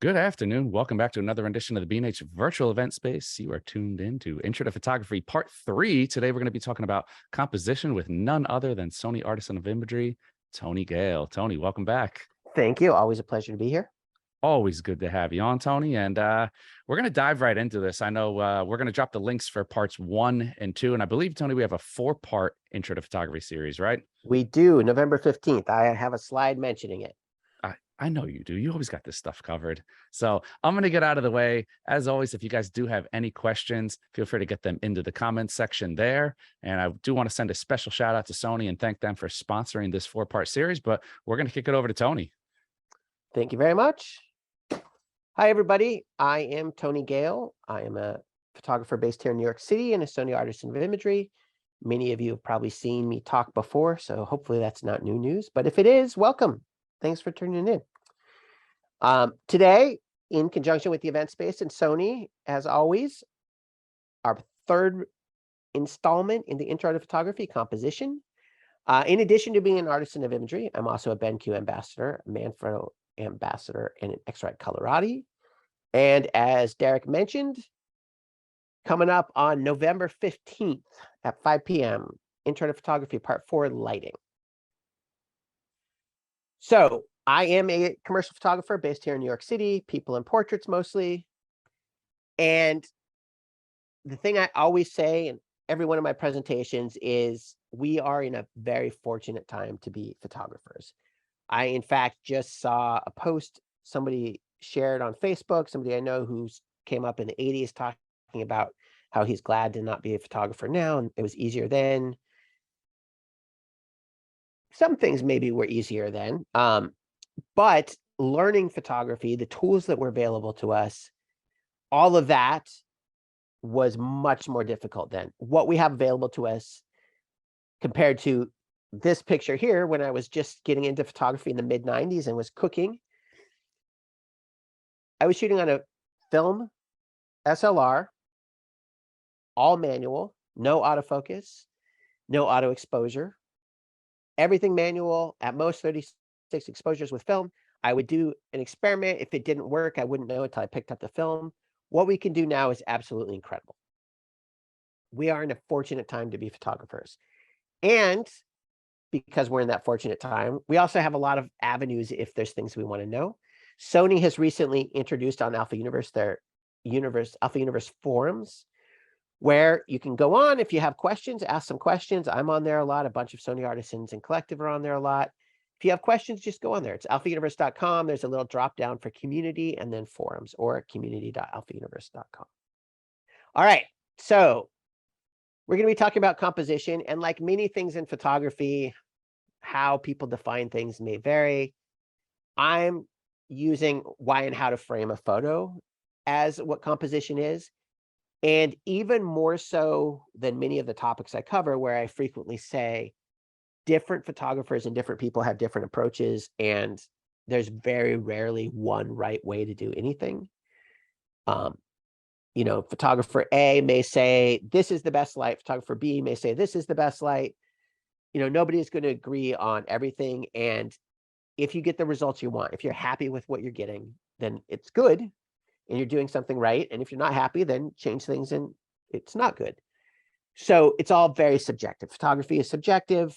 Good afternoon. Welcome back to another edition of the B&H Virtual Event Space. You are tuned in to Intro to Photography Part 3. Today, we're going to be talking about composition with none other than Sony Artisan of Imagery, Tony Gale. Tony, welcome back. Thank you. Always a pleasure to be here. Always good to have you on, Tony. And we're going to dive right into this. I know we're going to drop the links for parts 1 and 2. And I believe, Tony, we have a 4-part Intro to Photography series, right? We do. November 15th. I have a slide mentioning it. I know you do. You always got this stuff covered. So I'm going to get out of the way. As always, if you guys do have any questions, feel free to get them into the comments section there. And I do want to send a special shout out to Sony and thank them for sponsoring this 4-part series. But we're going to kick it over to Tony. Thank you very much. Hi, everybody. I am Tony Gale. I am a photographer based here in New York City and a Sony Artisan of Imagery. Many of you have probably seen me talk before, so hopefully that's not new news. But if it is, welcome. Thanks for tuning in. Today, in conjunction with the event space and Sony, as always, our 3rd installment in the Intro to Photography composition. In addition to being an artisan of imagery, I'm also a BenQ ambassador, a Manfrotto ambassador, and an X-Rite Colorati. And as Derek mentioned, coming up on November 15th at 5 p.m., Intro to Photography Part 4, Lighting. So I am a commercial photographer based here in New York City, people and portraits mostly. And the thing I always say in every one of my presentations is we are in a very fortunate time to be photographers. I, in fact, just saw a post somebody shared on Facebook, somebody I know who came up in the 80s talking about how he's glad to not be a photographer now, and it was easier then. Some things maybe were easier then. But learning photography, the tools that were available to us, all of that was much more difficult then. What we have available to us compared to this picture here, when I was just getting into photography in the mid-90s and was cooking, I was shooting on a film SLR, all manual, no autofocus, no auto exposure, everything manual, at most 36 exposures with film. I would do an experiment. If it didn't work, I wouldn't know until I picked up the film. What we can do now is absolutely incredible. We are in a fortunate time to be photographers. And because we're in that fortunate time, we also have a lot of avenues if there's things we want to know. Sony has recently introduced on Alpha Universe their Alpha Universe forums, where you can go on if you have questions, ask some questions. I'm on there a lot. A bunch of Sony artisans and collective are on there a lot. If you have questions, just go on there. It's alphauniverse.com. There's a little drop down for community and then forums, or community.alphauniverse.com. All right, so we're going to be talking about composition, and like many things in photography, how people define things may vary. I'm using why and how to frame a photo as what composition is. And even more so than many of the topics I cover, where I frequently say different photographers and different people have different approaches, and there's very rarely one right way to do anything. Photographer A may say, this is the best light. Photographer B may say, this is the best light. Nobody's going to agree on everything. And if you get the results you want, if you're happy with what you're getting, then it's good and you're doing something right. And if you're not happy, then change things and it's not good. So it's all very subjective. Photography is subjective.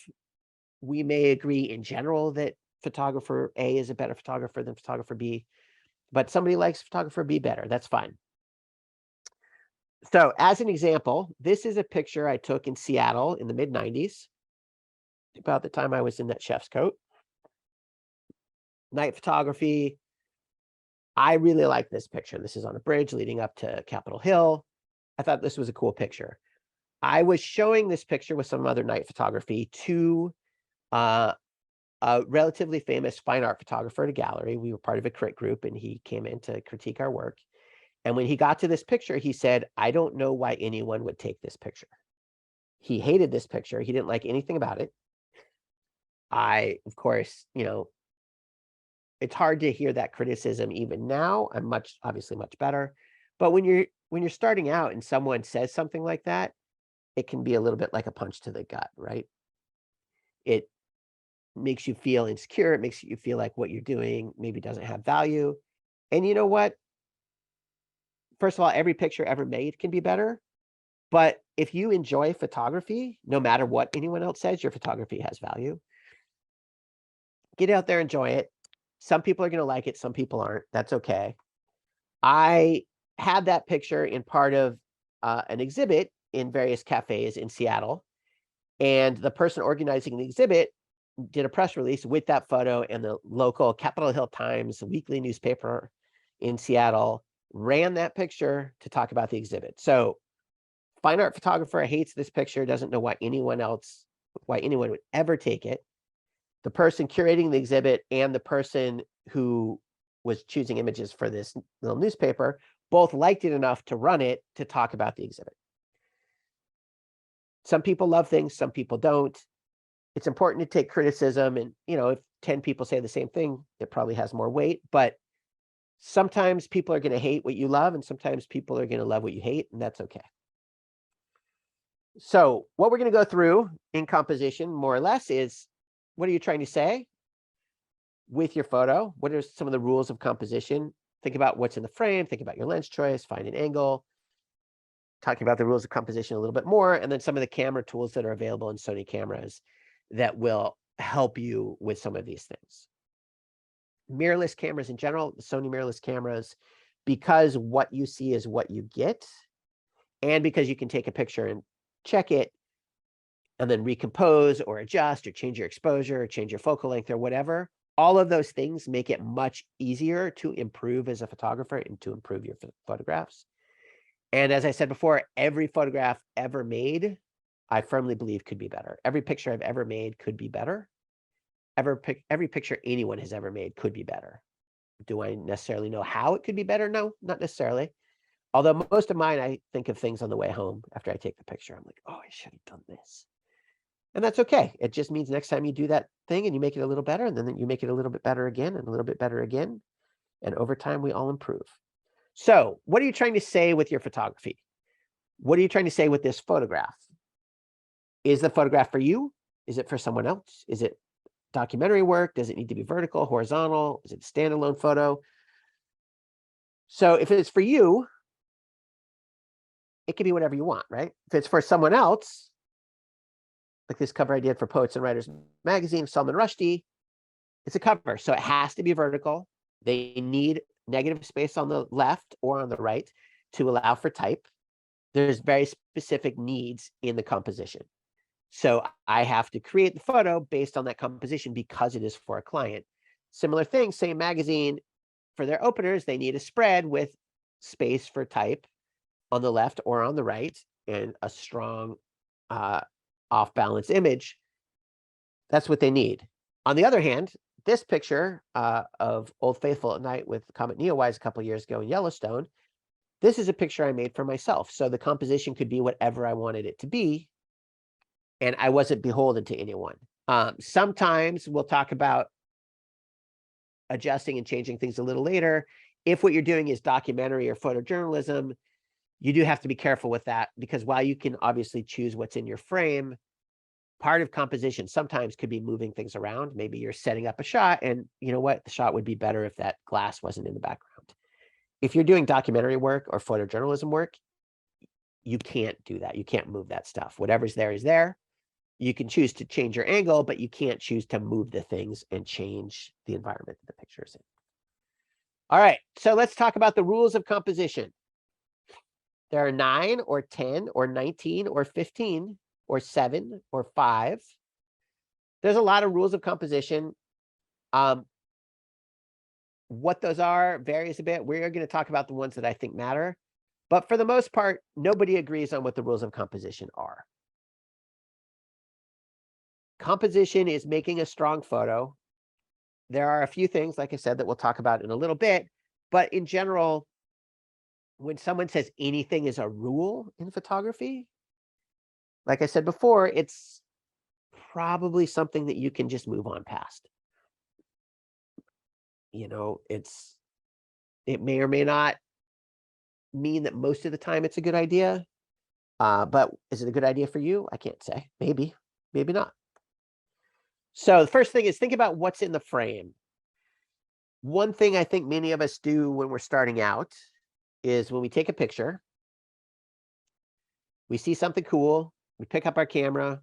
We may agree in general that photographer A is a better photographer than photographer B, but somebody likes photographer B better. That's fine. So as an example, this is a picture I took in Seattle in the mid-90s, about the time I was in that chef's coat. Night photography. I really like this picture. This is on a bridge leading up to Capitol Hill. I thought this was a cool picture. I was showing this picture with some other night photography to a relatively famous fine art photographer at a gallery. We were part of a crit group, and he came in to critique our work. And when he got to this picture, he said, I don't know why anyone would take this picture. He hated this picture. He didn't like anything about it. Of course, it's hard to hear that criticism even now. I'm obviously much better. But when you're starting out and someone says something like that, it can be a little bit like a punch to the gut, right? It makes you feel insecure. It makes you feel like what you're doing maybe doesn't have value. And you know what? First of all, every picture ever made can be better. But if you enjoy photography, no matter what anyone else says, your photography has value. Get out there, enjoy it. Some people are going to like it, some people aren't. That's okay. I had that picture in part of an exhibit in various cafes in Seattle. And the person organizing the exhibit did a press release with that photo, and the local Capitol Hill Times weekly newspaper in Seattle ran that picture to talk about the exhibit. So fine art photographer hates this picture, doesn't know why anyone would ever take it. The person curating the exhibit and the person who was choosing images for this little newspaper both liked it enough to run it to talk about the exhibit. Some people love things, some people don't. It's important to take criticism, and if 10 people say the same thing, it probably has more weight. But sometimes people are going to hate what you love, and sometimes people are going to love what you hate, and that's okay. So what we're going to go through in composition, more or less, is what are you trying to say with your photo? What are some of the rules of composition? Think about what's in the frame, think about your lens choice, find an angle, talking about the rules of composition a little bit more, and then some of the camera tools that are available in Sony cameras that will help you with some of these things. Mirrorless cameras in general, the Sony mirrorless cameras, because what you see is what you get, and because you can take a picture and check it and then recompose or adjust or change your exposure or change your focal length or whatever, all of those things make it much easier to improve as a photographer and to improve your photographs. And as I said before, every photograph ever made, I firmly believe, could be better. Every picture I've ever made could be better. Every picture anyone has ever made could be better. Do I necessarily know how it could be better? No, not necessarily. Although most of mine, I think of things on the way home after I take the picture. I'm like, oh, I should have done this. And that's okay. It just means next time you do that thing and you make it a little better, and then you make it a little bit better again and a little bit better again. And over time, we all improve. So what are you trying to say with your photography? What are you trying to say with this photograph? Is the photograph for you? Is it for someone else? Is it documentary work? Does it need to be vertical, horizontal? Is it a standalone photo? So if it's for you, it can be whatever you want, right? If it's for someone else, like this cover I did for Poets and Writers magazine, Salman Rushdie, it's a cover. So it has to be vertical. They need negative space on the left or on the right to allow for type. There's very specific needs in the composition. So I have to create the photo based on that composition because it is for a client. Similar thing, same magazine, for their openers, they need a spread with space for type on the left or on the right and a strong off-balance image. That's what they need. On the other hand, this picture of Old Faithful at night with Comet Neowise a couple of years ago in Yellowstone, this is a picture I made for myself. So the composition could be whatever I wanted it to be, and I wasn't beholden to anyone. Sometimes we'll talk about adjusting and changing things a little later. If what you're doing is documentary or photojournalism, you do have to be careful with that, because while you can obviously choose what's in your frame, part of composition sometimes could be moving things around. Maybe you're setting up a shot, and you know what? The shot would be better if that glass wasn't in the background. If you're doing documentary work or photojournalism work, you can't do that. You can't move that stuff. Whatever's there is there. You can choose to change your angle, but you can't choose to move the things and change the environment that the picture is in. All right, so let's talk about the rules of composition. There are 9 or 10 or 19 or 15 or 7 or 5. There's a lot of rules of composition. What those are varies a bit. We're going to talk about the ones that I think matter. But for the most part, nobody agrees on what the rules of composition are. Composition is making a strong photo. There are a few things, like I said, that we'll talk about in a little bit. But in general, when someone says anything is a rule in photography, like I said before, it's probably something that you can just move on past. It may or may not mean that most of the time it's a good idea. But is it a good idea for you? I can't say. Maybe, maybe not. So the first thing is think about what's in the frame. One thing I think many of us do when we're starting out is when we take a picture, we see something cool, we pick up our camera,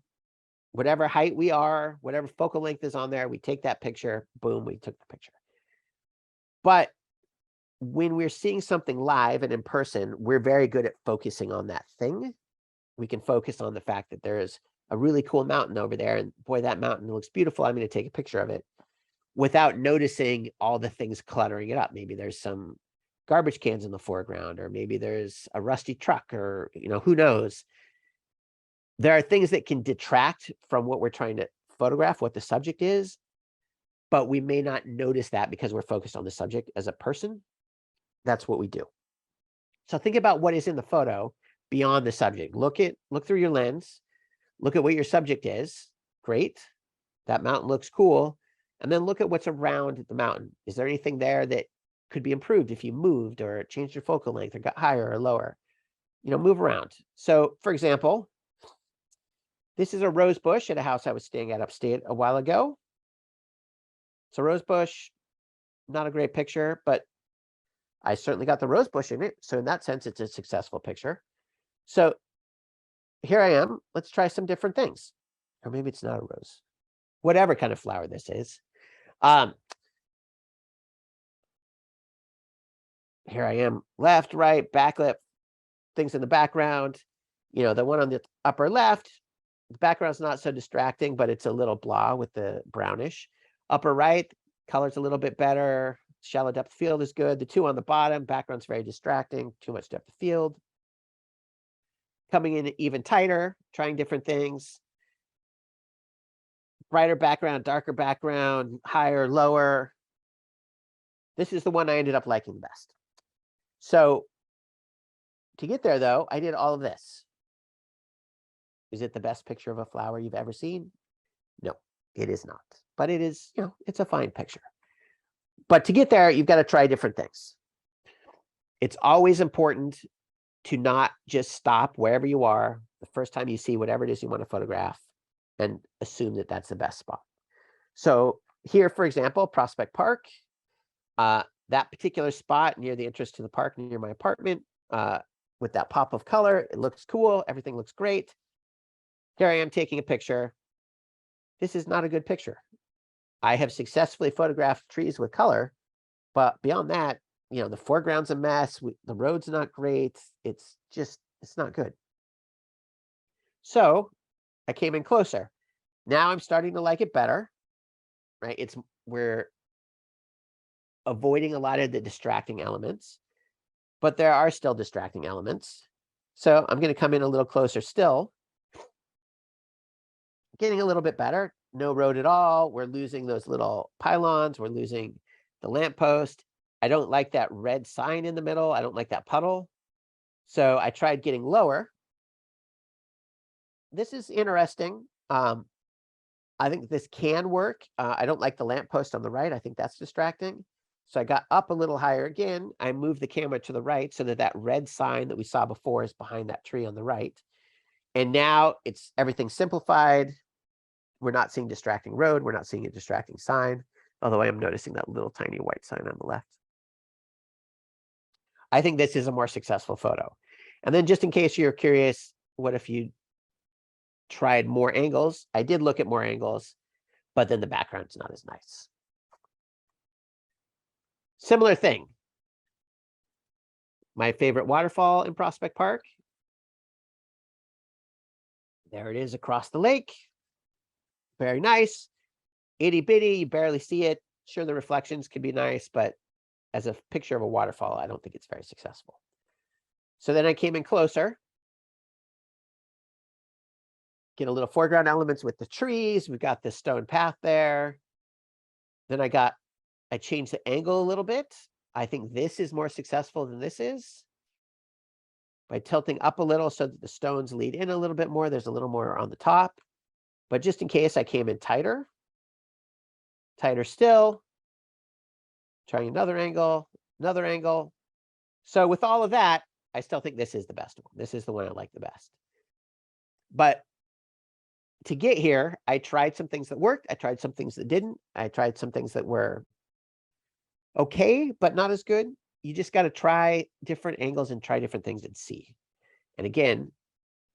whatever height we are, whatever focal length is on there, we take that picture, boom, we took the picture. But when we're seeing something live and in person, we're very good at focusing on that thing. We can focus on the fact that there is a really cool mountain over there, and boy, that mountain looks beautiful. I'm going to take a picture of it without noticing all the things cluttering it up. Maybe there's some garbage cans in the foreground, or maybe there's a rusty truck, or, who knows? There are things that can detract from what we're trying to photograph, what the subject is, but we may not notice that because we're focused on the subject as a person. That's what we do. So think about what is in the photo beyond the subject. Look through your lens, look at what your subject is. Great. That mountain looks cool. And then look at what's around the mountain. Is there anything there that could be improved if you moved or changed your focal length or got higher or lower? Move around. So for example, this is a rose bush at a house I was staying at upstate a while ago. It's a rose bush, not a great picture, but I certainly got the rose bush in it. So in that sense, it's a successful picture. So here I am. Let's try some different things. Or maybe it's not a rose. Whatever kind of flower this is. Here I am, left, right, backlit, things in the background. The one on the upper left, the background's not so distracting, but it's a little blah with the brownish. Upper right, color's a little bit better. Shallow depth of field is good. The two on the bottom, background's very distracting, too much depth of field. Coming in even tighter, trying different things. Brighter background, darker background, higher, lower. This is the one I ended up liking the best. So to get there, though, I did all of this. Is it the best picture of a flower you've ever seen? No, it is not. But it is, it's a fine picture. But to get there, you've got to try different things. It's always important to not just stop wherever you are the first time you see whatever it is you want to photograph and assume that that's the best spot. So here, for example, Prospect Park, that particular spot near the entrance to the park near my apartment, with that pop of color, it looks cool. Everything looks great. Here I am taking a picture. This is not a good picture. I have successfully photographed trees with color, but beyond that, the foreground's a mess. The road's not great. It's not good. So I came in closer. Now I'm starting to like it better, right? We're avoiding a lot of the distracting elements, but there are still distracting elements. So I'm going to come in a little closer still. Getting a little bit better. No road at all. We're losing those little pylons. We're losing the lamppost. I don't like that red sign in the middle. I don't like that puddle. So I tried getting lower. This is interesting. I think this can work. I don't like the lamppost on the right. I think that's distracting. So I got up a little higher again. I moved the camera to the right so that that red sign that we saw before is behind that tree on the right. And now it's everything simplified. We're not seeing distracting road. We're not seeing a distracting sign, although I am noticing that little tiny white sign on the left. I think this is a more successful photo. And then just in case you're curious, what if you tried more angles? I did look at more angles, but then the background's not as nice. Similar thing. My favorite waterfall in Prospect Park. There it is across the lake. Very nice. Itty bitty, you barely see it. Sure, the reflections can be nice, but as a picture of a waterfall, I don't think it's very successful. So then I came in closer. Get a little foreground elements with the trees. We've got this stone path there. Then I changed the angle a little bit. I think this is more successful than this is. By tilting up a little so that the stones lead in a little bit more. There's a little more on the top. But just in case, I came in tighter. Tighter still. Trying another angle, another angle. So with all of that, I still think this is the best one. This is the one I like the best. But to get here, I tried some things that worked. I tried some things that didn't. I tried some things that were okay, but not as good. You just got to try different angles and try different things and see. And again,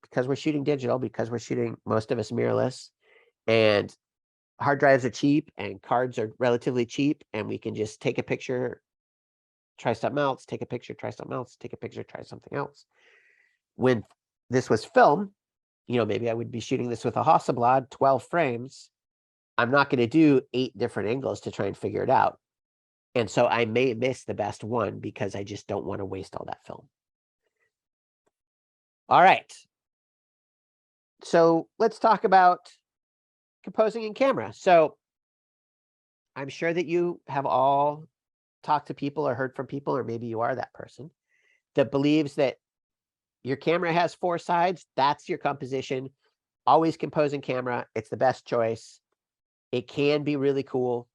because we're shooting digital, because we're shooting most of us mirrorless, and hard drives are cheap and cards are relatively cheap, and we can just take a picture, try something else, take a picture, try something else, take a picture, try something else. When this was film, maybe I would be shooting this with a Hasselblad, 12 frames. I'm not going to do 8 different angles to try and figure it out. And so I may miss the best one because I just don't want to waste all that film. All right. So let's talk about composing in camera. So I'm sure that you have all talked to people or heard from people, or maybe you are that person that believes that your camera has 4 sides. That's your composition. Always compose in camera. It's the best choice. It can be really cool.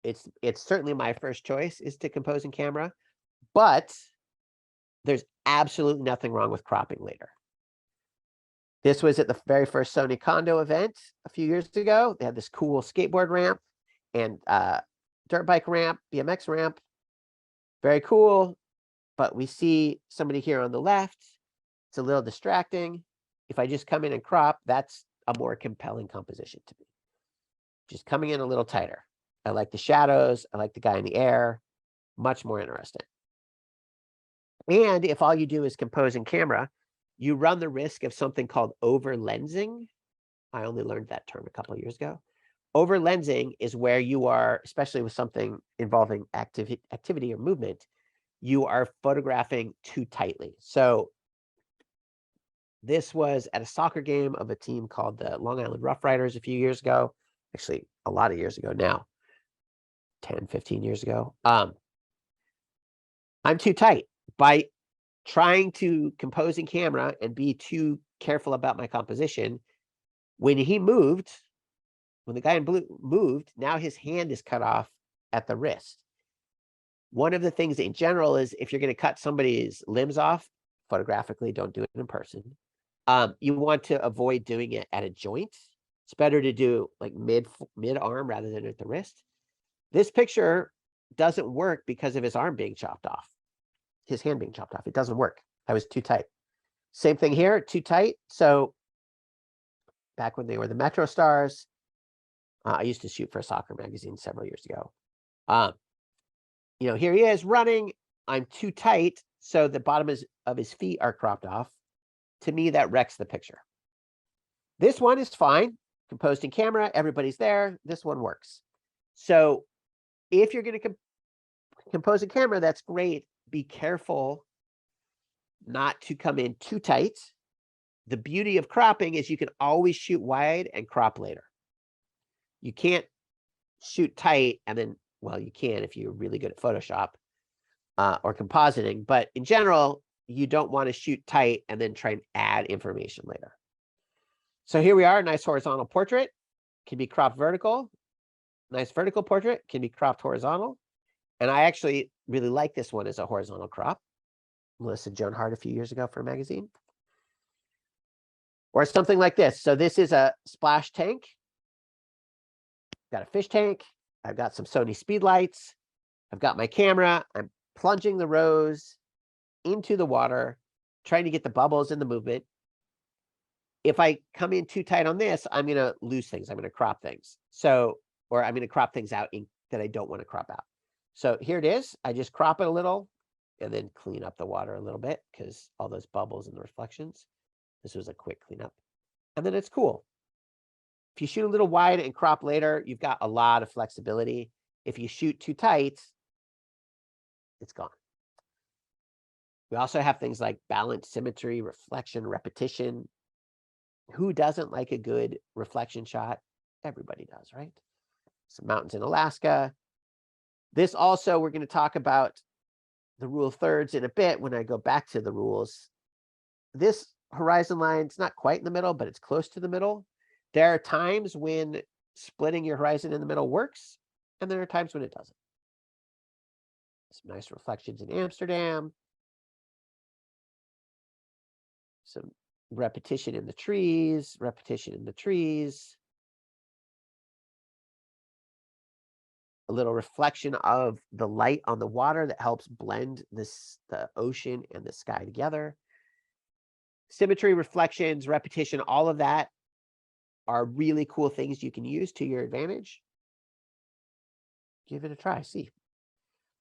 It's certainly my first choice is to compose in camera, but there's absolutely nothing wrong with cropping later. This was at the very first Sony Condo event a few years ago. They had this cool skateboard ramp and dirt bike ramp, BMX ramp. Very cool. But we see somebody here on the left. It's a little distracting. If I just come in and crop, that's a more compelling composition to me. Just coming in a little tighter. I like the shadows. I like the guy in the air. Much more interesting. And if all you do is compose in camera, you run the risk of something called over lensing. I only learned that term a couple of years ago. Over lensing is where you are, especially with something involving activity or movement, you are photographing too tightly. So this was at a soccer game of a team called the Long Island Rough Riders a few years ago. Actually, a lot of years ago now, 10, 15 years ago. I'm too tight. By trying to compose in camera and be too careful about my composition, when he moved, when the guy in blue moved, now his hand is cut off at the wrist. One of the things in general is if you're going to cut somebody's limbs off, photographically, don't do it in person. You want to avoid doing it at a joint. It's better to do like mid arm rather than at the wrist. This picture doesn't work because of his arm being chopped off, his hand being chopped off. It doesn't work. I was too tight. Same thing here, too tight. So back when they were the Metro Stars, I used to shoot for a soccer magazine several years ago. Here he is running. I'm too tight, so the bottom of his feet are cropped off. To me, that wrecks the picture. This one is fine. Composed in camera, everybody's there. This one works. So if you're going to compose in camera, that's great. Be careful not to come in too tight. The beauty of cropping is you can always shoot wide and crop later. You can't shoot tight and then, well, you can if you're really good at Photoshop or compositing, but in general, you don't want to shoot tight and then try and add information later. So here we are, a nice horizontal portrait, can be cropped vertical. Nice vertical portrait can be cropped horizontal. And I actually really like this one as a horizontal crop. Melissa Joan Hart a few years ago for a magazine. Or something like this. So this is a splash tank. Got a fish tank. I've got some Sony speed lights. I've got my camera. I'm plunging the rose into the water, trying to get the bubbles in the movement. If I come in too tight on this, I'm going to lose things. I'm going to crop things. So, or I'm going to crop things out that I don't want to crop out. So here it is. I just crop it a little and then clean up the water a little bit because all those bubbles and the reflections. This was a quick cleanup. And then it's cool. If you shoot a little wide and crop later, you've got a lot of flexibility. If you shoot too tight, it's gone. We also have things like balance, symmetry, reflection, repetition. Who doesn't like a good reflection shot? Everybody does, right? Some mountains in Alaska. This also, we're going to talk about the rule of thirds in a bit when I go back to the rules. This horizon line, it's not quite in the middle, but it's close to the middle. There are times when splitting your horizon in the middle works, and there are times when it doesn't. Some nice reflections in Amsterdam. Some repetition in the trees, repetition in the trees. a little reflection of the light on the water that helps blend the ocean and the sky together. Symmetry, reflections, repetition, all of that are really cool things you can use to your advantage. Give it a try, see.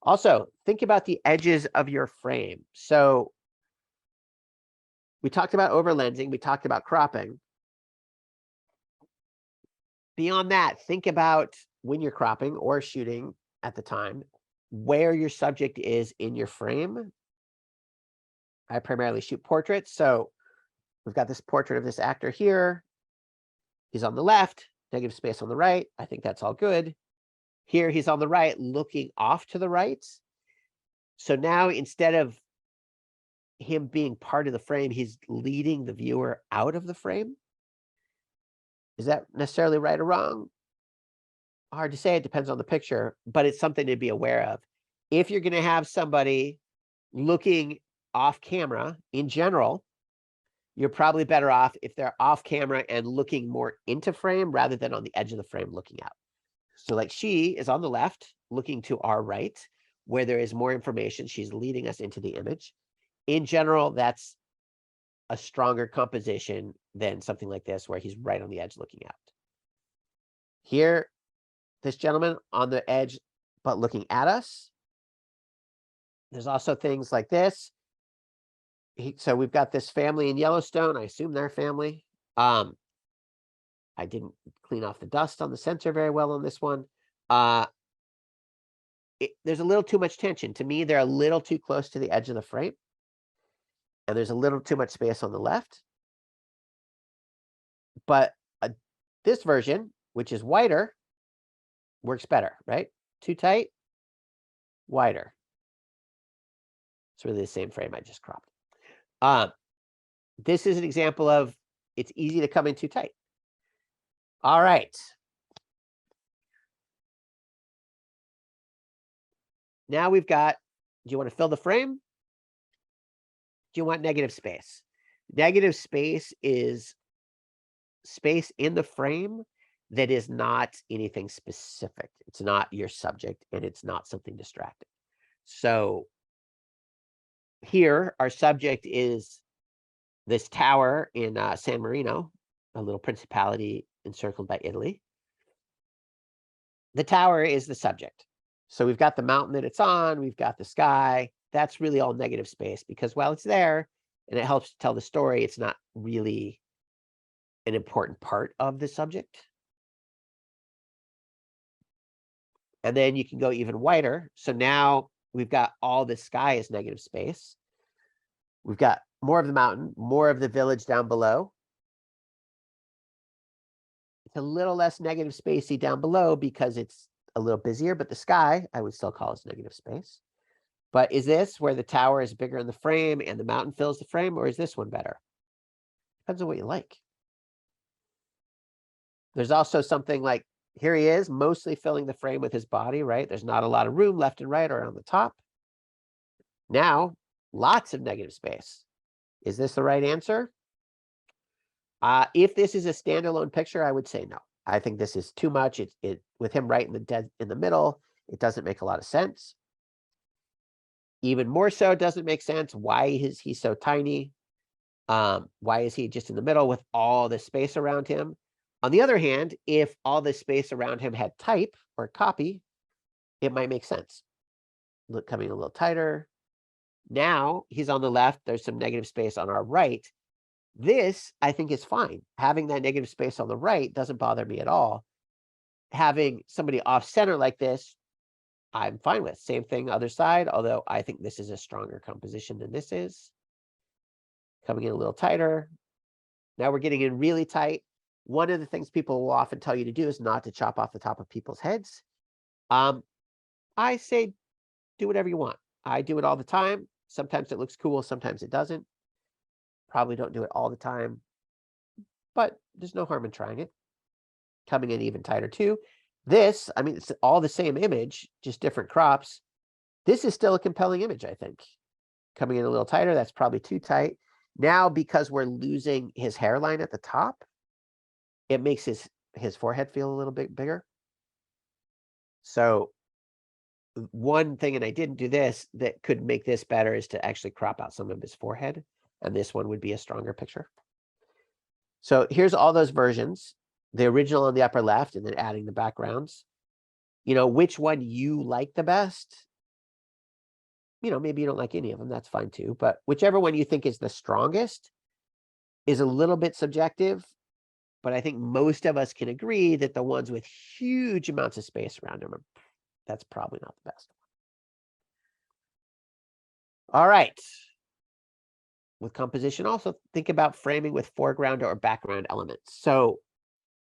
Also, think about the edges of your frame. So we talked about overlensing, we talked about cropping. Beyond that, think about when you're cropping or shooting at the time, where your subject is in your frame. I primarily shoot portraits, so we've got this portrait of this actor here. He's on the left, negative space on the right. I think that's all good. Here he's on the right, looking off to the right. So now instead of him being part of the frame, he's leading the viewer out of the frame. Is that necessarily right or wrong? Hard to say. It depends on the picture, but it's something to be aware of. If you're going to have somebody looking off camera in general, you're probably better off if they're off camera and looking more into frame rather than on the edge of the frame looking out. So like she is on the left, looking to our right, where there is more information. She's leading us into the image. In general, that's a stronger composition than something like this, where he's right on the edge looking out. Here, this gentleman on the edge, but looking at us. There's also things like this. So we've got this family in Yellowstone. I assume they're family. I didn't clean off the dust on the sensor very well on this one. There's a little too much tension. To me, they're a little too close to the edge of the frame. And there's a little too much space on the left. But this version, which is wider, works better, right? Too tight, wider. It's really the same frame I just cropped. This is an example of it's easy to come in too tight. All right. Now we've got, do you want to fill the frame? Do you want negative space? Negative space is space in the frame that is not anything specific. It's not your subject and it's not something distracting. So here, our subject is this tower in San Marino, a little principality encircled by Italy. The tower is the subject. So we've got the mountain that it's on, we've got the sky. That's really all negative space because while it's there and it helps tell the story, it's not really an important part of the subject. And then you can go even wider. So now we've got all the sky as negative space. We've got more of the mountain, more of the village down below. It's a little less negative spacey down below because it's a little busier, but the sky I would still call as negative space. But is this where the tower is bigger in the frame and the mountain fills the frame, or is this one better? Depends on what you like. There's also something like, here he is, mostly filling the frame with his body, right? There's not a lot of room left and right or on the top. Now, lots of negative space. Is this the right answer? If this is a standalone picture, I would say no. I think this is too much. It with him right in the middle, it doesn't make a lot of sense. Even more so, it doesn't make sense. Why is he so tiny? Why is he just in the middle with all the space around him? On the other hand, if all the space around him had type or copy, it might make sense. Look, coming a little tighter. Now he's on the left. There's some negative space on our right. This, I think, is fine. Having that negative space on the right doesn't bother me at all. Having somebody off center like this, I'm fine with. Same thing, other side, although I think this is a stronger composition than this is. Coming in a little tighter. Now we're getting in really tight. One of the things people will often tell you to do is not to chop off the top of people's heads. I say do whatever you want. I do it all the time. Sometimes it looks cool, sometimes it doesn't. Probably don't do it all the time, but there's no harm in trying it. Coming in even tighter too. This, I mean, it's all the same image, just different crops. This is still a compelling image, I think. Coming in a little tighter, that's probably too tight. Now, because we're losing his hairline at the top, it makes his forehead feel a little bit bigger. So one thing, and I didn't do this, that could make this better is to actually crop out some of his forehead. And this one would be a stronger picture. So here's all those versions, the original on the upper left, and then adding the backgrounds. You know, which one you like the best. You know, maybe you don't like any of them, that's fine too. But whichever one you think is the strongest is a little bit subjective. But I think most of us can agree that the ones with huge amounts of space around them, that's probably not the best. All right. With composition, also think about framing with foreground or background elements. So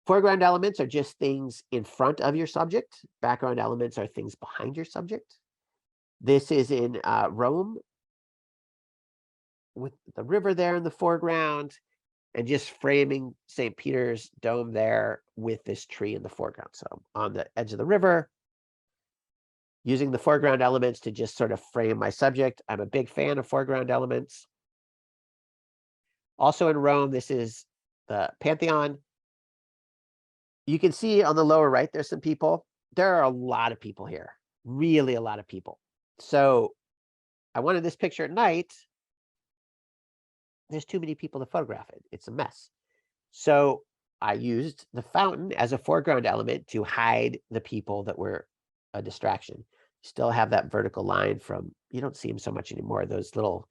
foreground elements are just things in front of your subject. Background elements are things behind your subject. This is in Rome with the river there in the foreground and just framing St. Peter's Dome there with this tree in the foreground. So on the edge of the river, using the foreground elements to just sort of frame my subject. I'm a big fan of foreground elements. Also in Rome, this is the Pantheon. You can see on the lower right, there's some people. There are a lot of people here, really a lot of people. So I wanted this picture at night. There's too many people to photograph it. It's a mess. So I used the fountain as a foreground element to hide the people that were a distraction. Still have that vertical line from, you don't see them so much anymore, those little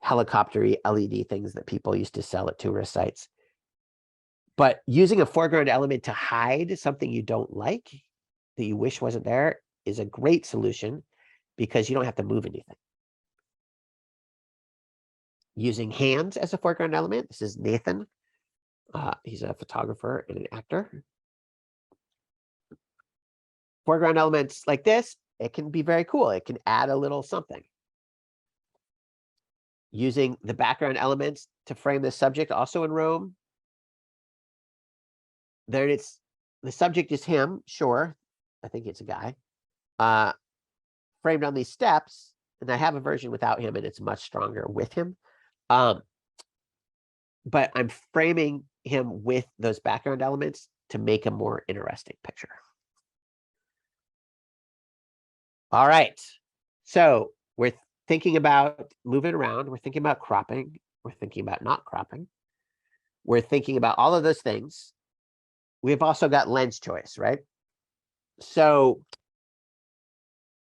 helicopter-y LED things that people used to sell at tourist sites. But using a foreground element to hide something you don't like, that you wish wasn't there, is a great solution because you don't have to move anything. Using hands as a foreground element, this is Nathan. He's a photographer and an actor. Foreground elements like this, it can be very cool. It can add a little something. Using the background elements to frame the subject, also in Rome. There it's, the subject is him, sure. I think it's a guy. Framed on these steps, and I have a version without him, and it's much stronger with him. But I'm framing him with those background elements to make a more interesting picture. All right. So we're thinking about moving around. We're thinking about cropping. We're thinking about not cropping. We're thinking about all of those things. We've also got lens choice, right? So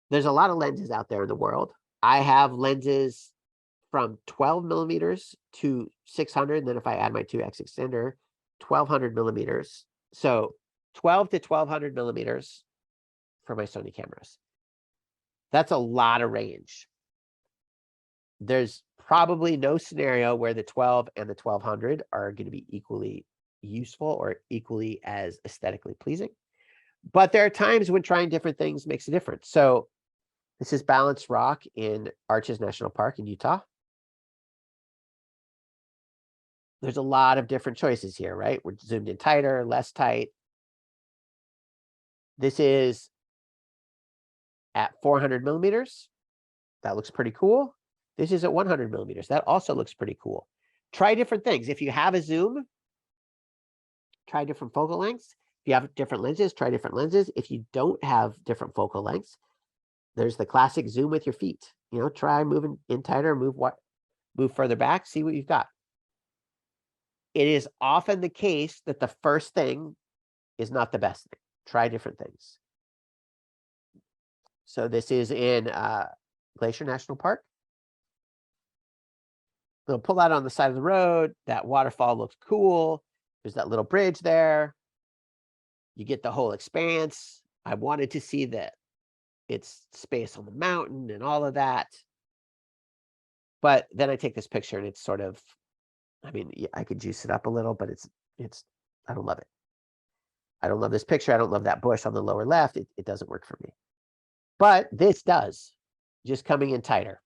there's a lot of lenses out there in the world. I have lenses from 12 millimeters to 600. And then if I add my 2x extender, 1200 millimeters. So 12 to 1200 millimeters for my Sony cameras. That's a lot of range. There's probably no scenario where the 12 and the 1200 are going to be equally useful or equally as aesthetically pleasing. But there are times when trying different things makes a difference. So this is Balanced Rock in Arches National Park in Utah. There's a lot of different choices here, right? We're zoomed in tighter, less tight. This is at 400 millimeters. That looks pretty cool. This is at 100 millimeters. That also looks pretty cool. Try different things. If you have a zoom, try different focal lengths. If you have different lenses, try different lenses. If you don't have different focal lengths, there's the classic zoom with your feet. You know, try moving in tighter, move further back, see what you've got. It is often the case that the first thing is not the best thing. Try different things. So this is in Glacier National Park. They'll pull out on the side of the road. That waterfall looks cool. There's that little bridge there. You get the whole expanse. I wanted to see that it's space on the mountain and all of that. But then I take this picture and it's sort of, I mean, I could juice it up a little, but it's, I don't love it. I don't love this picture. I don't love that bush on the lower left. It doesn't work for me. But this does, just coming in tighter.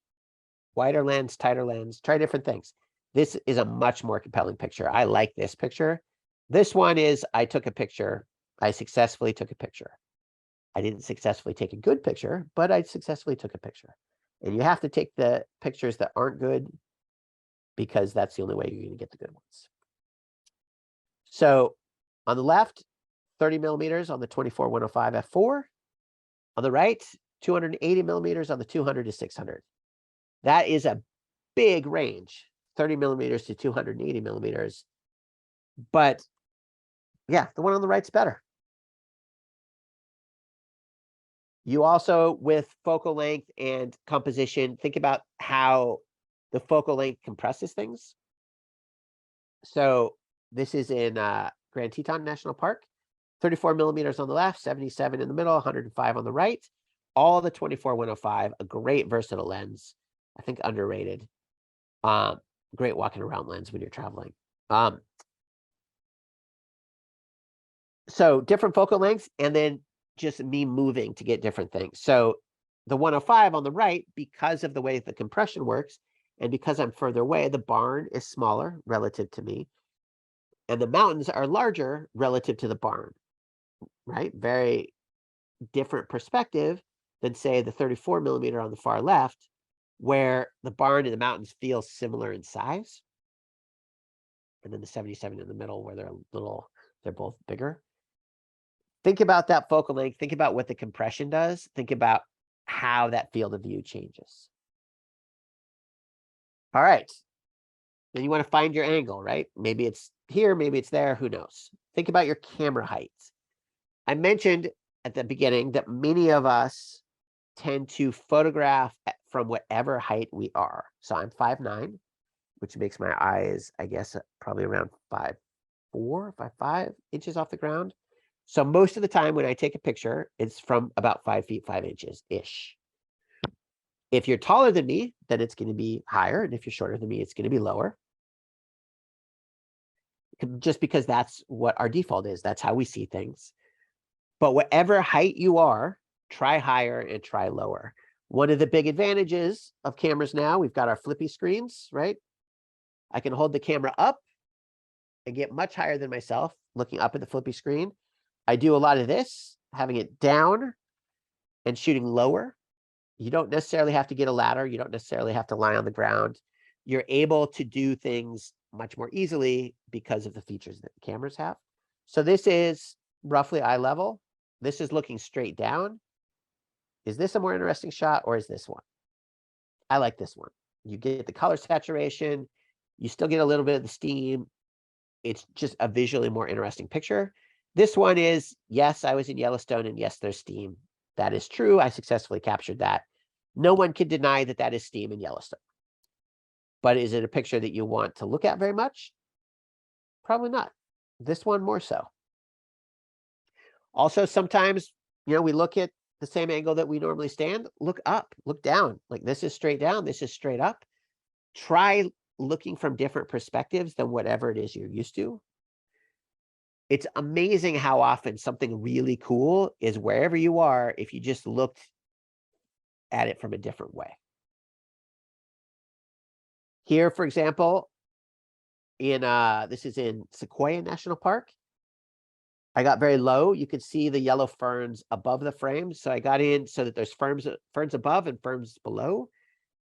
Wider lens, tighter lens, try different things. This is a much more compelling picture. I like this picture. This one is, I took a picture. I successfully took a picture. I didn't successfully take a good picture, but I successfully took a picture. And you have to take the pictures that aren't good because that's the only way you're going to get the good ones. So on the left, 30 millimeters on the 24-105 f4. On the right, 280 millimeters on the 200 to 600. That is a big range, 30 millimeters to 280 millimeters. But yeah, the one on the right's better. You also, with focal length and composition, think about how the focal length compresses things. So this is in Grand Teton National Park, 34 millimeters on the left, 77 in the middle, 105 on the right. All the 24-105, a great versatile lens. I think underrated. Great walking around lens when you're traveling. So different focal lengths, and then just me moving to get different things. So the 105 on the right, because of the way the compression works, and because I'm further away, the barn is smaller relative to me, and the mountains are larger relative to the barn, right? Very different perspective than, say, the 34 millimeter on the far left, where the barn and the mountains feel similar in size. And then the 77 in the middle, where they're both bigger. Think about that focal length. Think about what the compression does. Think about how that field of view changes. All right. Then you want to find your angle, right? Maybe it's here, maybe it's there, who knows? Think about your camera height. I mentioned at the beginning that many of us tend to photograph from whatever height we are. So I'm 5'9", which makes my eyes, I guess, probably around 5'4", 5'5" inches off the ground. So most of the time when I take a picture, it's from about 5 feet, 5 inches-ish. If you're taller than me, then it's going to be higher. And if you're shorter than me, it's going to be lower. Just because that's what our default is. That's how we see things. But whatever height you are, try higher and try lower. One of the big advantages of cameras now, we've got our flippy screens, right? I can hold the camera up and get much higher than myself, looking up at the flippy screen. I do a lot of this, having it down and shooting lower. You don't necessarily have to get a ladder. You don't necessarily have to lie on the ground. You're able to do things much more easily because of the features that the cameras have. So this is roughly eye level. This is looking straight down. Is this a more interesting shot, or is this one? I like this one. You get the color saturation. You still get a little bit of the steam. It's just a visually more interesting picture. This one is, yes, I was in Yellowstone, and yes, there's steam. That is true. I successfully captured that. No one can deny that that is steam in Yellowstone. But is it a picture that you want to look at very much? Probably not. This one more so. Also, sometimes, we look at the same angle that we normally stand. Look up, look down. Like this is straight down, this is straight up. Try looking from different perspectives than whatever it is you're used to. It's amazing how often something really cool is wherever you are if you just looked at it from a different way. Here, for example, this is in Sequoia National Park. I got very low. You could see the yellow ferns above the frame. So I got in so that there's ferns above and ferns below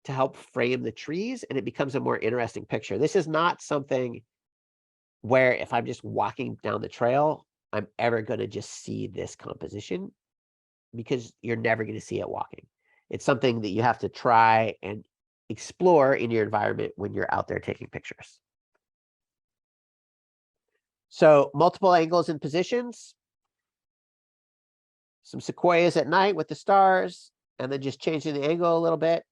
to help frame the trees, and it becomes a more interesting picture. This is not something where if I'm just walking down the trail, I'm ever going to just see this composition, because you're never going to see it walking. It's something that you have to try and explore in your environment when you're out there taking pictures. So multiple angles and positions, some sequoias at night with the stars, and then just changing the angle a little bit.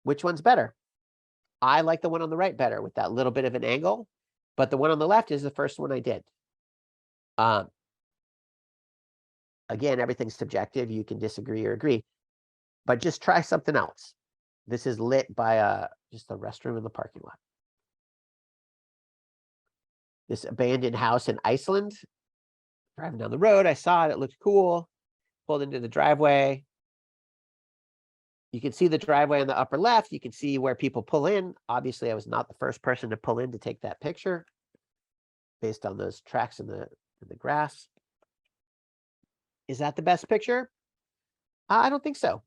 Which one's better? I like the one on the right better with that little bit of an angle, but the one on the left is the first one I did. Again, everything's subjective. You can disagree or agree, but just try something else. This is lit by just a restroom in the parking lot. This abandoned house in Iceland. Driving down the road, I saw it. It looked cool. Pulled into the driveway. You can see the driveway on the upper left. You can see where people pull in. Obviously, I was not the first person to pull in to take that picture based on those tracks in the grass. Is that the best picture? I don't think so.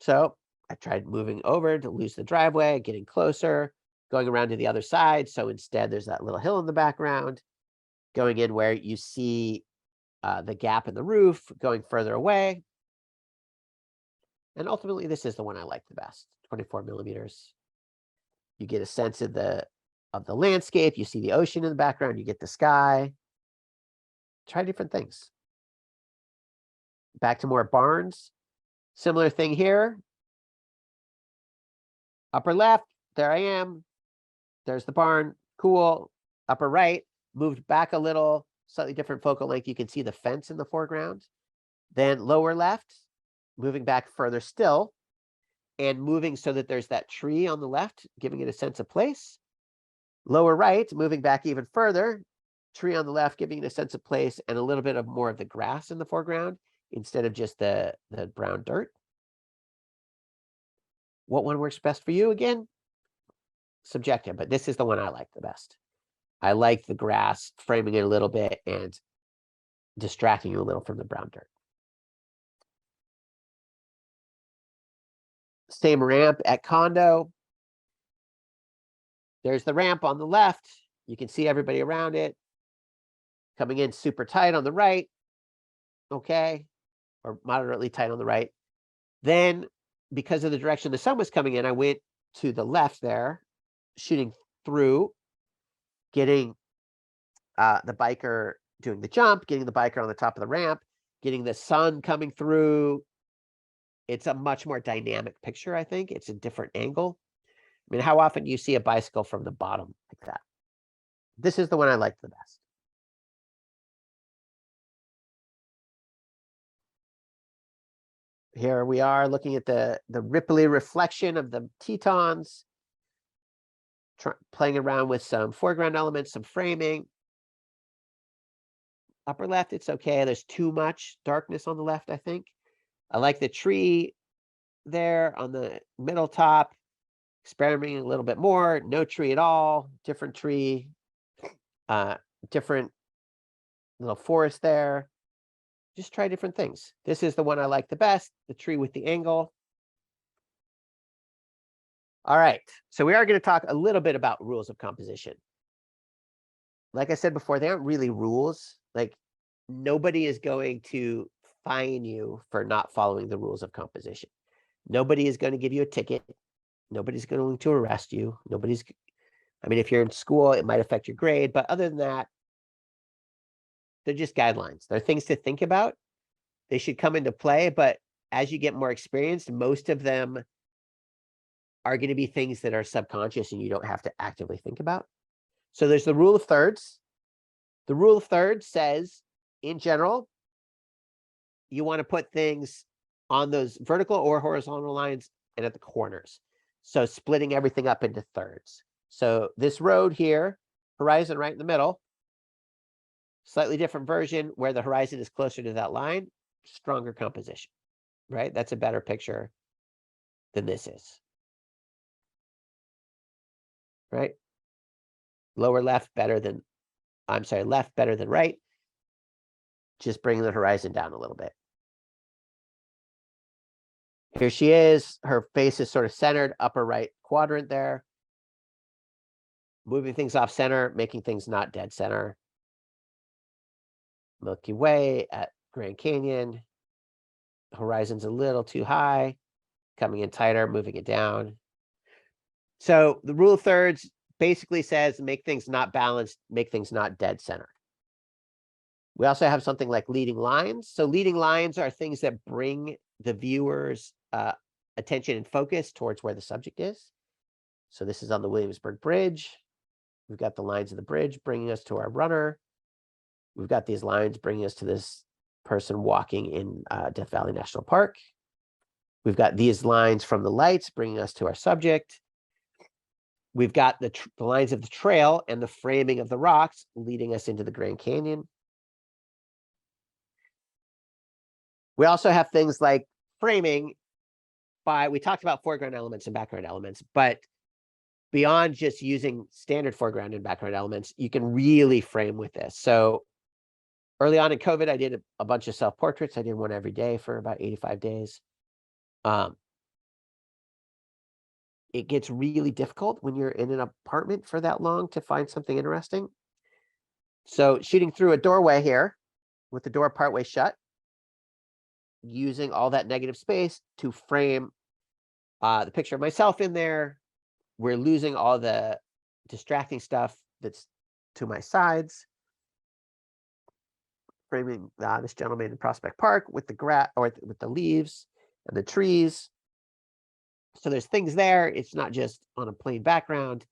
So I tried moving over to lose the driveway, getting closer, going around to the other side. So instead, there's that little hill in the background, going in where you see the gap in the roof going further away. And ultimately, this is the one I like the best, 24 millimeters. You get a sense of the landscape. You see the ocean in the background. You get the sky. Try different things. Back to more barns. Similar thing here. Upper left, there I am. There's the barn. Cool. Upper right, moved back a little, slightly different focal length. You can see the fence in the foreground. Then lower left, moving back further still, and moving so that there's that tree on the left, giving it a sense of place. Lower right, moving back even further, tree on the left, giving it a sense of place, and a little bit of more of the grass in the foreground instead of just the brown dirt. What one works best for you? Again, subjective, but this is the one I like the best. I like the grass, framing it a little bit and distracting you a little from the brown dirt. Same ramp at condo. There's the ramp on the left. You can see everybody around it. Coming in super tight on the right. Okay. Or moderately tight on the right. Then, because of the direction the sun was coming in, I went to the left there, shooting through, getting the biker doing the jump, getting the biker on the top of the ramp, getting the sun coming through. It's a much more dynamic picture, I think. It's a different angle. I mean, how often do you see a bicycle from the bottom like that? This is the one I like the best. Here we are looking at the ripply reflection of the Tetons, playing around with some foreground elements, some framing. Upper left, it's okay. There's too much darkness on the left, I think. I like the tree there on the middle top, experimenting a little bit more. No tree at all, different tree, different little forest there. Just try different things. This is the one I like the best, the tree with the angle. All right, so we are going to talk a little bit about rules of composition. Like I said before, they aren't really rules. Like, nobody is going to fine you for not following the rules of composition. Nobody is going to give you a ticket. Nobody's going to arrest you. I mean, if you're in school, it might affect your grade, but other than that, they're just guidelines. They're things to think about. They should come into play, but as you get more experienced, most of them are going to be things that are subconscious and you don't have to actively think about. So there's the rule of thirds. The rule of thirds says, in general, you want to put things on those vertical or horizontal lines and at the corners. So splitting everything up into thirds. So this road here, horizon right in the middle, slightly different version where the horizon is closer to that line, stronger composition, right? That's a better picture than this is, right? Lower left better than, I'm sorry, left better than right. Just bringing the horizon down a little bit. Here she is. Her face is sort of centered, upper right quadrant there. Moving things off center, making things not dead center. Milky Way at Grand Canyon. Horizon's a little too high. Coming in tighter, moving it down. So the rule of thirds basically says make things not balanced, make things not dead center. We also have something like leading lines. So leading lines are things that bring the viewer's attention and focus towards where the subject is. So this is on the Williamsburg Bridge. We've got the lines of the bridge bringing us to our runner. We've got these lines bringing us to this person walking in Death Valley National Park. We've got these lines from the lights bringing us to our subject. We've got the lines of the trail and the framing of the rocks leading us into the Grand Canyon. We also have things like framing we talked about foreground elements and background elements, but beyond just using standard foreground and background elements, you can really frame with this. So early on in COVID, I did a bunch of self-portraits. I did one every day for about 85 days. It gets really difficult when you're in an apartment for that long to find something interesting. So shooting through a doorway here, with the door partway shut, using all that negative space to frame the picture of myself in there. We're losing all the distracting stuff that's to my sides. Framing this gentleman in Prospect Park with the grass or with the leaves and the trees. So there's things there. It's not just on a plain background,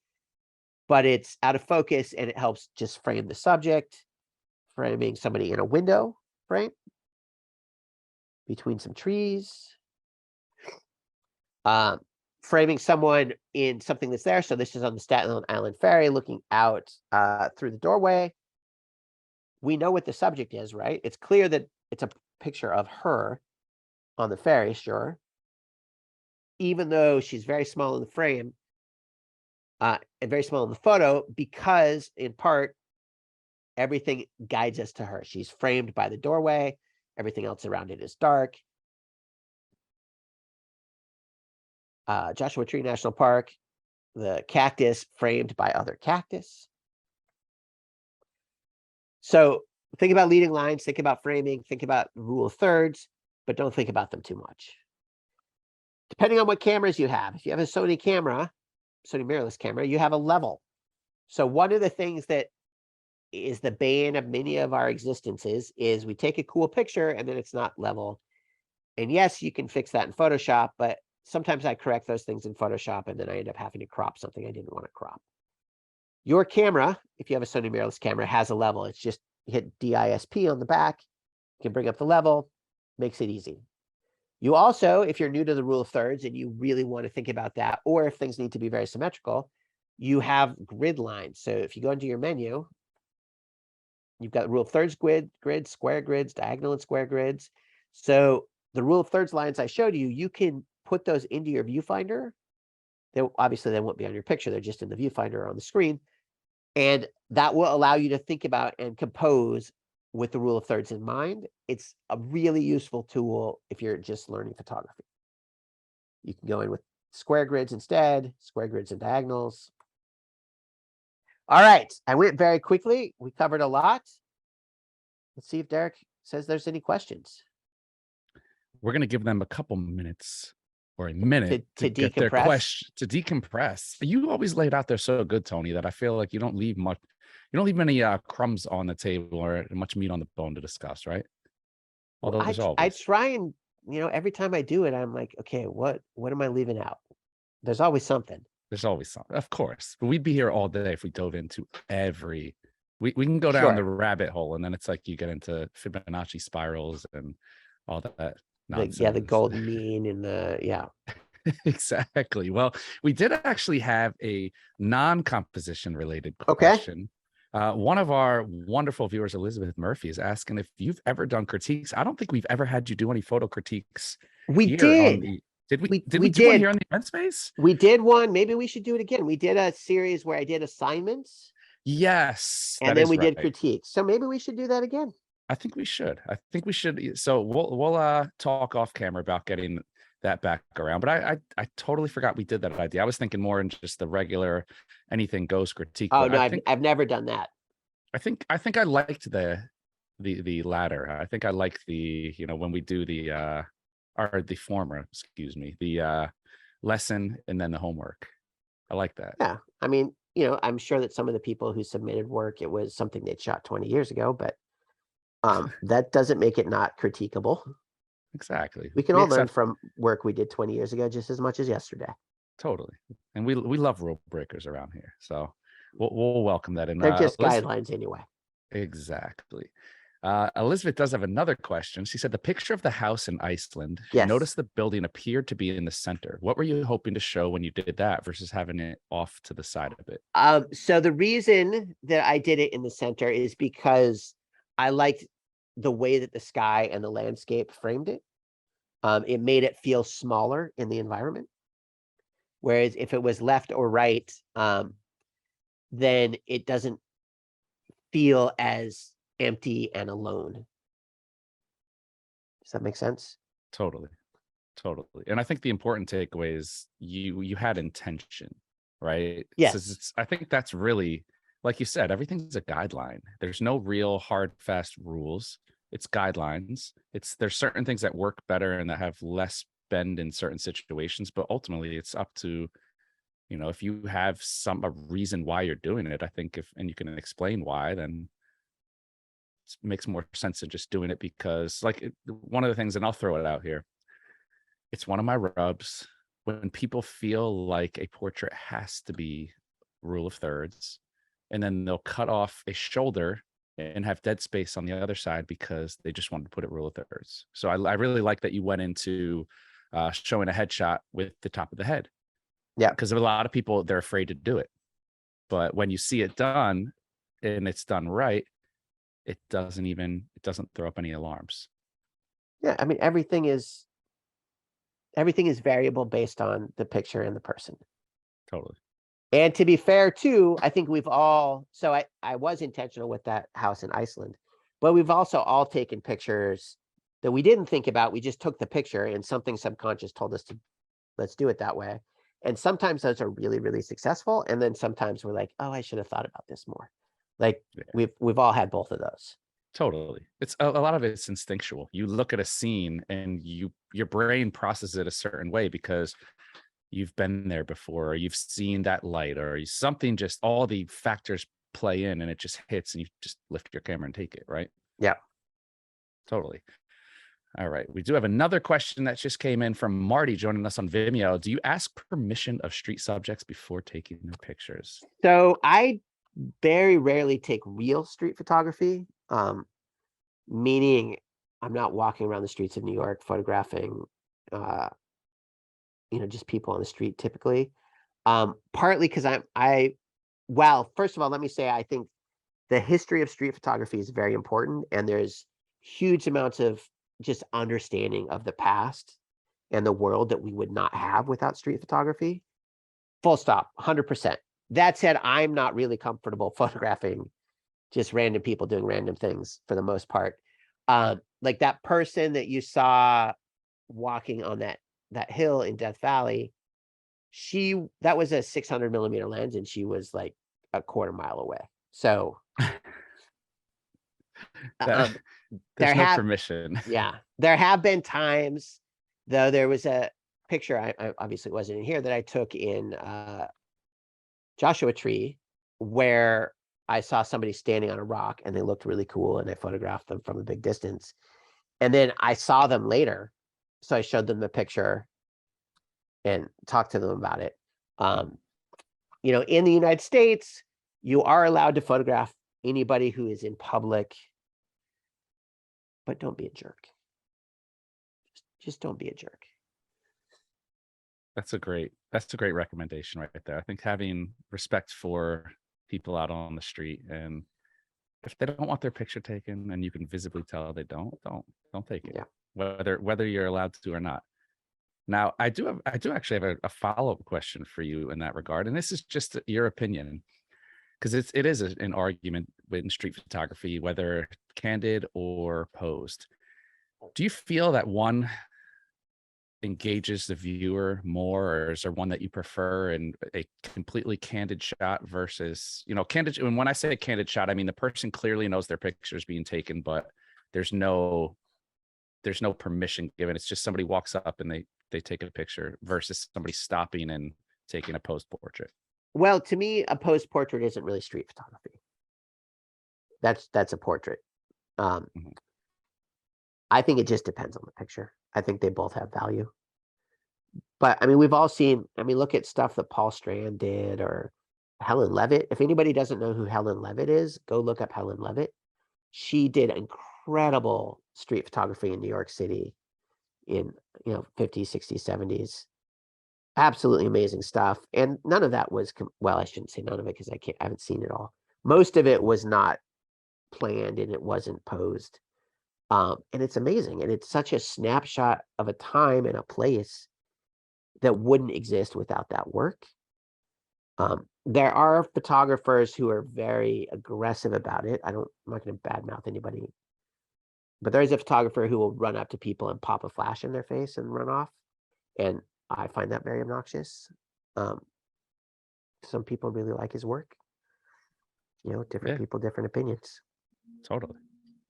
but it's out of focus and it helps just frame the subject. Framing somebody in a window frame between some trees. Framing someone in something that's there. So this is on the Staten Island Ferry looking out through the doorway. We know what the subject is, right? It's clear that it's a picture of her on the ferry, sure. Even though she's very small in the frame and very small in the photo, because in part, everything guides us to her. She's framed by the doorway. Everything else around it is dark. Joshua Tree National Park, the cactus framed by other cactus. So think about leading lines, think about framing, think about rule of thirds, but don't think about them too much. Depending on what cameras you have, if you have a Sony camera, Sony mirrorless camera, you have a level. So one of the things that is the bane of many of our existences is we take a cool picture and then it's not level. And yes, you can fix that in Photoshop, but sometimes I correct those things in Photoshop and then I end up having to crop something I didn't want to crop. Your camera, if you have a Sony mirrorless camera, has a level. It's just hit DISP on the back. You can bring up the level, makes it easy. You also, if you're new to the rule of thirds and you really want to think about that, or if things need to be very symmetrical, you have grid lines. So if you go into your menu, you've got rule of thirds grids, square grids, diagonal and square grids. So the rule of thirds lines I showed you, you can put those into your viewfinder. Obviously, they won't be on your picture. They're just in the viewfinder or on the screen. And that will allow you to think about and compose with the rule of thirds in mind. It's a really useful tool if you're just learning photography. You can go in with square grids instead, square grids and diagonals. All right, I went very quickly. We covered a lot. Let's see if Derek says there's any questions. We're going to give them a couple minutes or a minute to get their decompress? question, to decompress. You always laid out there so good, Tony, that I feel like you don't leave much, you don't leave many crumbs on the table or much meat on the bone to discuss, right? Although there's I always. try and, every time I do it, I'm like, okay, what am I leaving out? There's always something. There's always something, of course. But we'd be here all day if we dove into every. We can go down the rabbit hole, and then it's like you get into Fibonacci spirals and all that nonsense. The golden mean and Exactly. Well, we did actually have a non-composition related question. One of our wonderful viewers, Elizabeth Murphy, is asking if you've ever done critiques. I don't think we've ever had you do any photo critiques. We did. Did we do one here on the event space? We did one. Maybe we should do it again. We did a series where I did assignments. Yes. And then we did critiques. So maybe we should do that again. I think we should. So we'll talk off camera about getting that back around. But I totally forgot we did that idea. I was thinking more in just the regular anything goes critique. Oh no, I've never done that. I think I liked the latter. I think I like the, when we do the former, excuse me, the lesson and then the homework. I like that. Yeah. I mean, I'm sure that some of the people who submitted work, it was something they'd shot 20 years ago, but that doesn't make it not critiquable. Exactly. We can all learn from work we did 20 years ago just as much as yesterday. Totally. And we love rule breakers around here. So we'll welcome that. And they're just guidelines anyway. Exactly. Elizabeth does have another question. She said the picture of the house in Iceland, yes. Notice the building appeared to be in the center. What were you hoping to show when you did that versus having it off to the side of it? So the reason that I did it in the center is because I liked the way that the sky and the landscape framed it. It made it feel smaller in the environment. Whereas if it was left or right, then it doesn't feel as empty and alone. Does that make sense? Totally. And I think the important takeaway is you had intention, right? Yes. I think that's really, like you said, everything's a guideline. There's no real hard, fast rules. it's guidelines. There's certain things that work better and that have less bend in certain situations, but ultimately it's up to, if you have a reason why you're doing it, I think and you can explain why, then it makes more sense than just doing it because one of the things, and I'll throw it out here, it's one of my rubs when people feel like a portrait has to be rule of thirds, and then they'll cut off a shoulder and have dead space on the other side because they just wanted to put it rule of thirds. So I really like that you went into showing a headshot with the top of the head. Yeah. Because a lot of people, they're afraid to do it. But when you see it done and it's done right, it doesn't throw up any alarms. Yeah. I mean, everything is variable based on the picture and the person. Totally. And to be fair too, I think we've all, so I was intentional with that house in Iceland, but we've also all taken pictures that we didn't think about. We just took the picture and something subconscious told us to, let's do it that way. And sometimes those are really, really successful. And then sometimes we're like, oh, I should have thought about this more. Like we've all had both of those. Totally. It's a lot of it's instinctual. You look at a scene and your brain processes it a certain way because you've been there before, or you've seen that light, or something, just all the factors play in and it just hits and you just lift your camera and take it, right? Yeah. Totally. All right. We do have another question that just came in from Marty joining us on Vimeo. Do you ask permission of street subjects before taking their pictures? So I very rarely take real street photography, meaning I'm not walking around the streets of New York photographing, just people on the street typically. Partly because well, first of all, let me say, I think the history of street photography is very important. And there's huge amounts of just understanding of the past and the world that we would not have without street photography. Full stop, 100%. That said, I'm not really comfortable photographing just random people doing random things for the most part. Like that person that you saw walking on that hill in Death Valley, that was a 600 millimeter lens and she was like a quarter mile away. So there's no permission. Yeah, there have been times, though. There was a picture, I obviously wasn't in here, that I took in Joshua Tree where I saw somebody standing on a rock and they looked really cool and I photographed them from a big distance. And then I saw them later. So I showed them the picture and talked to them about it. In the United States, you are allowed to photograph anybody who is in public, but don't be a jerk. Just don't be a jerk. That's a great recommendation right there. I think having respect for people out on the street, and if they don't want their picture taken and you can visibly tell they don't take it. Yeah. Whether you're allowed to or not. Now, I do actually have a follow-up question for you in that regard. And this is just your opinion, because it is an argument in street photography, whether candid or posed. Do you feel that one engages the viewer more, or is there one that you prefer in a completely candid shot versus, candid? And when I say a candid shot, I mean the person clearly knows their picture is being taken, but there's no permission given. It's just somebody walks up and they take a picture versus somebody stopping and taking a posed portrait. Well, to me, a posed portrait isn't really street photography. That's a portrait. I think it just depends on the picture. I think they both have value. But I mean, we've all seen, look at stuff that Paul Strand did or Helen Levitt. If anybody doesn't know who Helen Levitt is, go look up Helen Levitt. She did incredible street photography in New York City in 50s, 60s, 70s. Absolutely amazing stuff. And none of that was, well, I shouldn't say none of it because I haven't seen it all. Most of it was not planned and it wasn't posed. And it's amazing. And it's such a snapshot of a time and a place that wouldn't exist without that work. There are photographers who are very aggressive about it. I'm not going to badmouth anybody, but there is a photographer who will run up to people and pop a flash in their face and run off. And I find that very obnoxious. Some people really like his work. Different people, different opinions. Totally.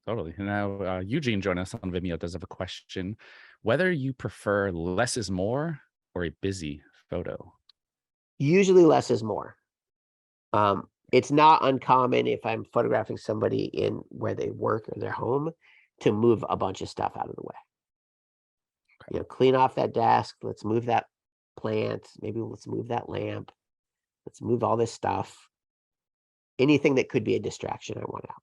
Totally. Now, Eugene joining us on Vimeo does have a question: whether you prefer less is more or a busy photo. Usually less is more. It's not uncommon if I'm photographing somebody in where they work or their home to move a bunch of stuff out of the way. You know, clean off that desk. Let's move that plant. Maybe let's move that lamp. Let's move all this stuff. Anything that could be a distraction, I want out.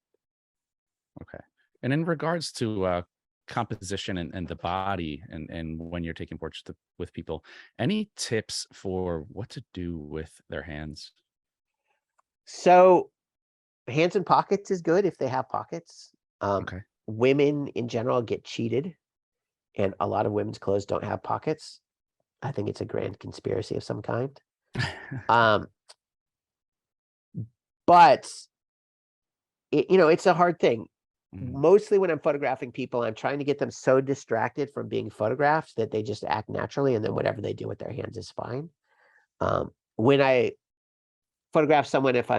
Okay. And in regards to composition and the body, and when you're taking portraits with people, any tips for what to do with their hands? So hands in pockets is good if they have pockets. Okay. Women in general get cheated, and a lot of women's clothes don't have pockets. I think it's a grand conspiracy of some kind. But it's a hard thing. Mhm. Mostly when I'm photographing people, I'm trying to get them so distracted from being photographed that they just act naturally, and then whatever they do with their hands is fine. When I photograph someone, if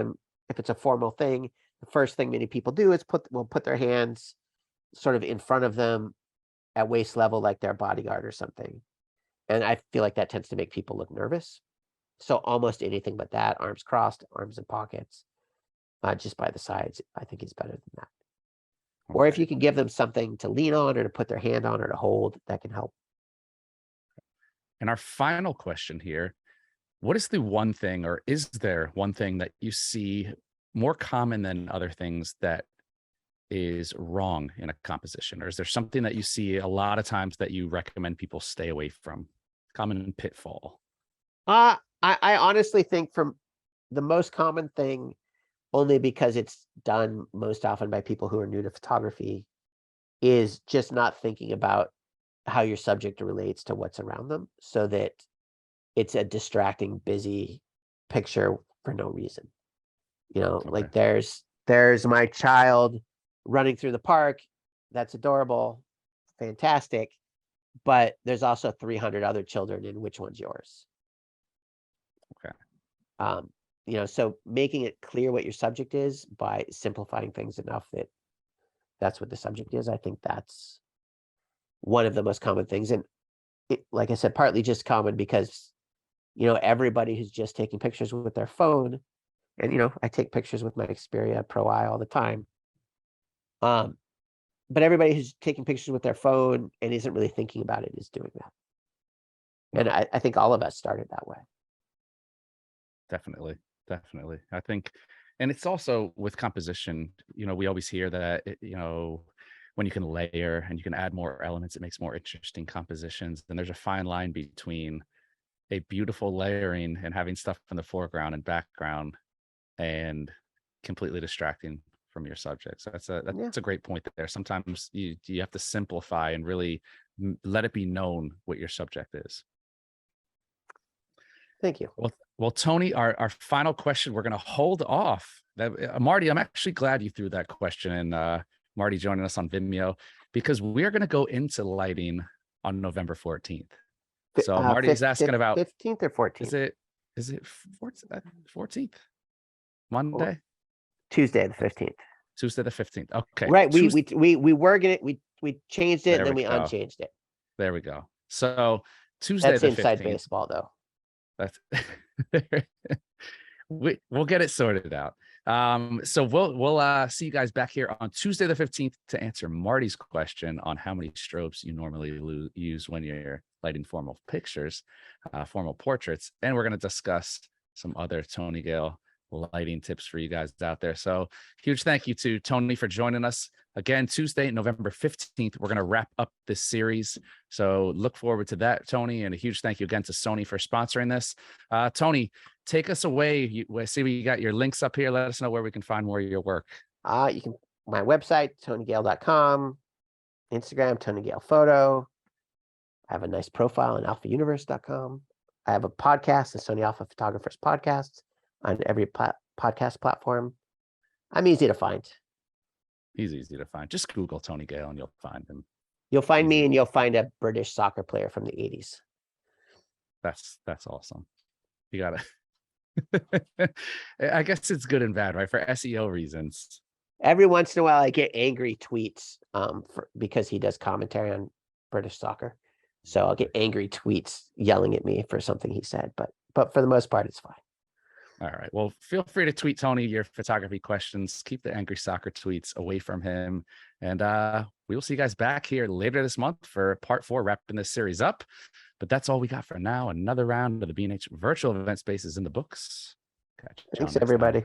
it's a formal thing, the first thing many people do is will put their hands sort of in front of them at waist level, like their bodyguard or something. And I feel like that tends to make people look nervous. So almost anything but that, arms crossed, arms in pockets, just by the sides, I think is better than that. Or if Okay. you can give them something to lean on or to put their hand on or to hold, that can help. And our final question here: what is the one thing, or is there one thing that you see more common than other things that is wrong in a composition? Or is there something that you see a lot of times that you recommend people stay away from? Common pitfall. I honestly think from the most common thing, only because it's done most often by people who are new to photography, is just not thinking about how your subject relates to what's around them, so that it's a distracting, busy picture for no reason. Okay. Like there's my child running through the park. That's adorable, fantastic. But there's also 300 other children, and which one's yours? Okay. Um, so making it clear what your subject is by simplifying things enough that that's what the subject is. I think that's one of the most common things. And like I said, partly just common because, everybody who's just taking pictures with their phone, and, I take pictures with my Xperia Pro I all the time. But everybody who's taking pictures with their phone and isn't really thinking about it is doing that. And I think all of us started that way. Definitely. Definitely. I think, and it's also with composition, we always hear that, when you can layer and you can add more elements, it makes more interesting compositions. And there's a fine line between a beautiful layering and having stuff in the foreground and background and completely distracting from your subject. So that's Yeah. a great point there. Sometimes you have to simplify and really let it be known what your subject is. Thank you. Well, Tony, our final question, we're going to hold off. Marty, I'm actually glad you threw that question in, Marty joining us on Vimeo, because we're going to go into lighting on November 14th. So Marty's asking about, 15th or 14th? is it 14th? Monday? Tuesday the 15th. Tuesday the 15th. Okay. Right. We were gonna we changed it and There then we we go. unchanged it. There we go. So Tuesday That's the inside 15th. baseball though. That's we'll get it sorted out. So we'll see you guys back here on Tuesday the 15th to answer Marty's question on how many strobes you normally use when you're lighting formal pictures, formal portraits, and we're going to discuss some other Tony Gale lighting tips for you guys out there. So huge thank you to Tony for joining us again. Tuesday, November 15th, we're going to wrap up this series. So look forward to that, Tony. And a huge thank you again to Sony for sponsoring this. Tony, take us away. I see we got your links up here. Let us know where we can find more of your work. You can my website, tonygale.com, Instagram, Tony Gale Photo. I have a nice profile on alphauniverse.com. I have a podcast, the Sony Alpha Photographers Podcast, on every podcast platform. I'm easy to find. He's easy to find. Just Google Tony Gale and you'll find him. You'll find me and you'll find a British soccer player from the 80s. That's awesome. You gotta I guess it's good and bad, right? For SEO reasons, Every once in a while, I get angry tweets because he does commentary on British soccer. So I'll get angry tweets yelling at me for something he said, but for the most part, it's fine. All right. Well, feel free to tweet Tony your photography questions. Keep the angry soccer tweets away from him. And we will see you guys back here later this month for part 4, wrapping this series up. But that's all we got for now. Another round of the B&H virtual event spaces in the books. Catch y'all Thanks, next time. everybody.